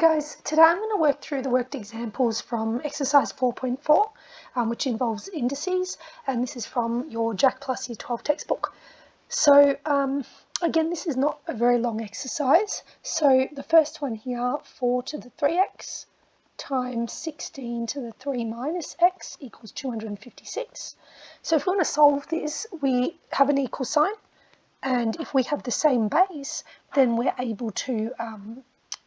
guys, today I'm going to work through the worked examples from exercise 4.4, which involves indices, and this is from your Jacplus Year 12 textbook. So again, this is not a very long exercise. So the first one here, 4 to the 3x times 16 to the 3 minus x equals 256. So if we want to solve this, we have an equal sign, and if we have the same base, then we're able to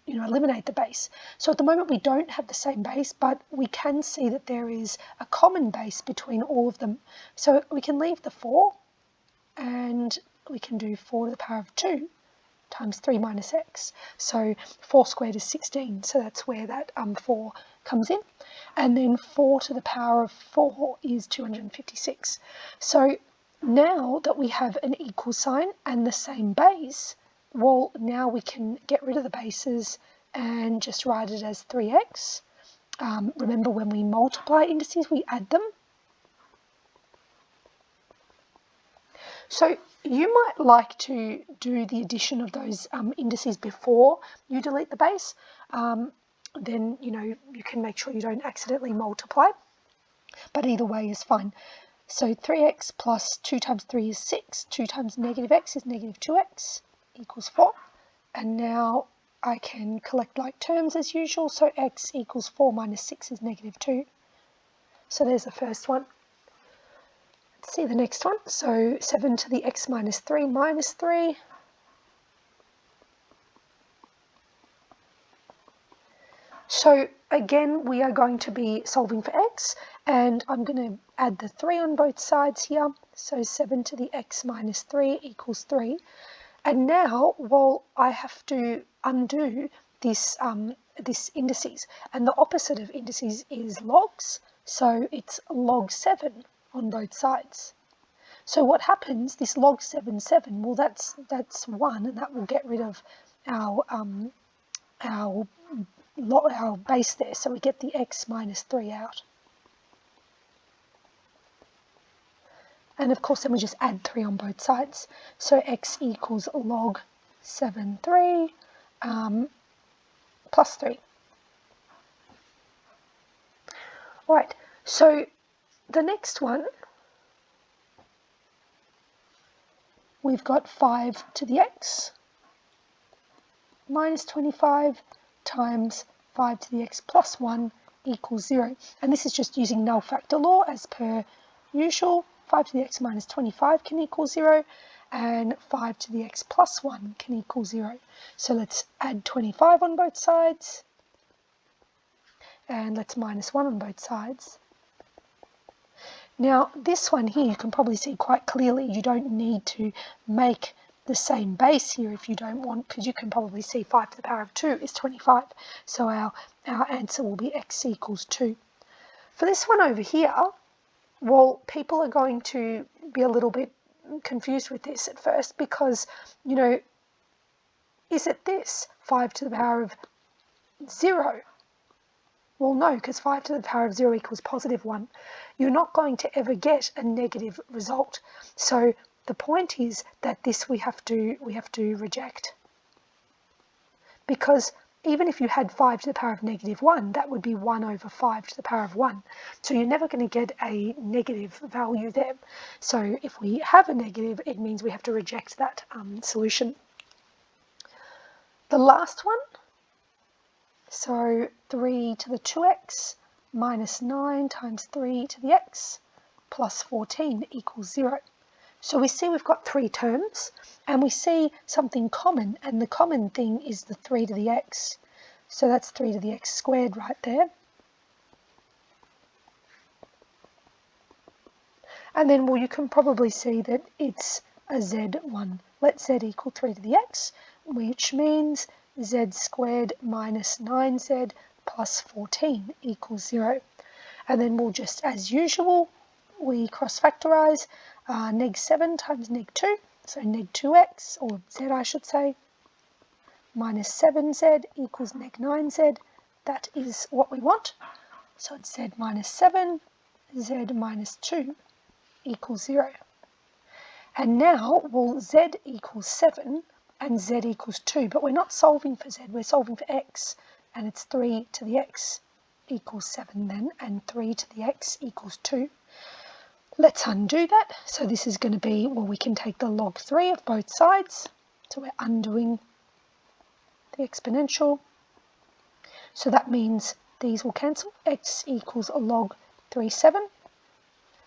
eliminate the base. So at the moment we don't have the same base, but we can see that there is a common base between all of them. So we can leave the 4 and we can do 4 to the power of 2 times 3 minus x. So 4 squared is 16, so that's where that 4 comes in. And then 4 to the power of 4 is 256. So now that we have an equal sign and the same base, well, now we can get rid of the bases and just write it as 3x. Remember, when we multiply indices, we add them. So you might like to do the addition of those indices before you delete the base. Then, you can make sure you don't accidentally multiply. But either way is fine. So 3x plus 2 times 3 is 6. 2 times negative x is negative 2x. Equals 4, and now I can collect like terms as usual, so x equals 4 minus 6 is negative 2. So there's the first one. Let's see the next one. So 7 to the x minus 3 minus 3. So again, we are going to be solving for x, and I'm going to add the 3 on both sides here. So 7 to the x minus 3 equals 3. And now, well, I have to undo this indices, and the opposite of indices is logs, so it's log 7 on both sides. So what happens, this log 7, well, that's 1, and that will get rid of our base there, so we get the x minus 3 out. And of course, then we just add 3 on both sides. So x equals log 7, 3 plus 3. All right, so the next one, we've got 5 to the x minus 25 times 5 to the x plus 1 equals 0. And this is just using null factor law as per usual. 5 to the x minus 25 can equal 0, and 5 to the x plus 1 can equal 0. So let's add 25 on both sides, and let's minus 1 on both sides. Now, this one here, you can probably see quite clearly, you don't need to make the same base here if you don't want, because you can probably see 5 to the power of 2 is 25. So our answer will be x equals 2. For this one over here, well, people are going to be a little bit confused with this at first because, is it this 5 to the power of 0? Well, no, because 5 to the power of 0 equals positive 1. You're not going to ever get a negative result. So the point is that this we have to reject. Because even if you had 5 to the power of negative 1, that would be 1 over 5 to the power of 1. So you're never going to get a negative value there. So if we have a negative, it means we have to reject that solution. The last one, so 3 to the 2x minus 9 times 3 to the x plus 14 equals 0. So we see we've got 3 terms, and we see something common, and the common thing is the 3 to the x. So that's 3 to the x squared right there. And then, well, you can probably see that it's a z1. Let z equal 3 to the x, which means z squared minus 9z plus 14 equals 0. And then we'll just, as usual, we cross-factorise neg 7 times neg 2, so neg 2x, or z I should say, minus 7z equals neg 9z. That is what we want. So it's z minus 7, z minus 2 equals 0. And now, well, z equals 7 and z equals 2, but we're not solving for z, we're solving for x. and it's 3 to the x equals 7 then, and 3 to the x equals 2. Let's undo that. So this is going to be, well, we can take the log 3 of both sides. So we're undoing the exponential. So that means these will cancel. X equals a log 3, 7.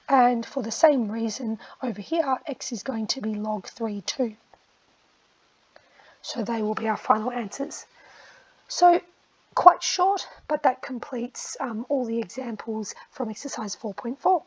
And for the same reason over here, x is going to be log 3, 2. So they will be our final answers. So quite short, but that completes all the examples from exercise 4.4.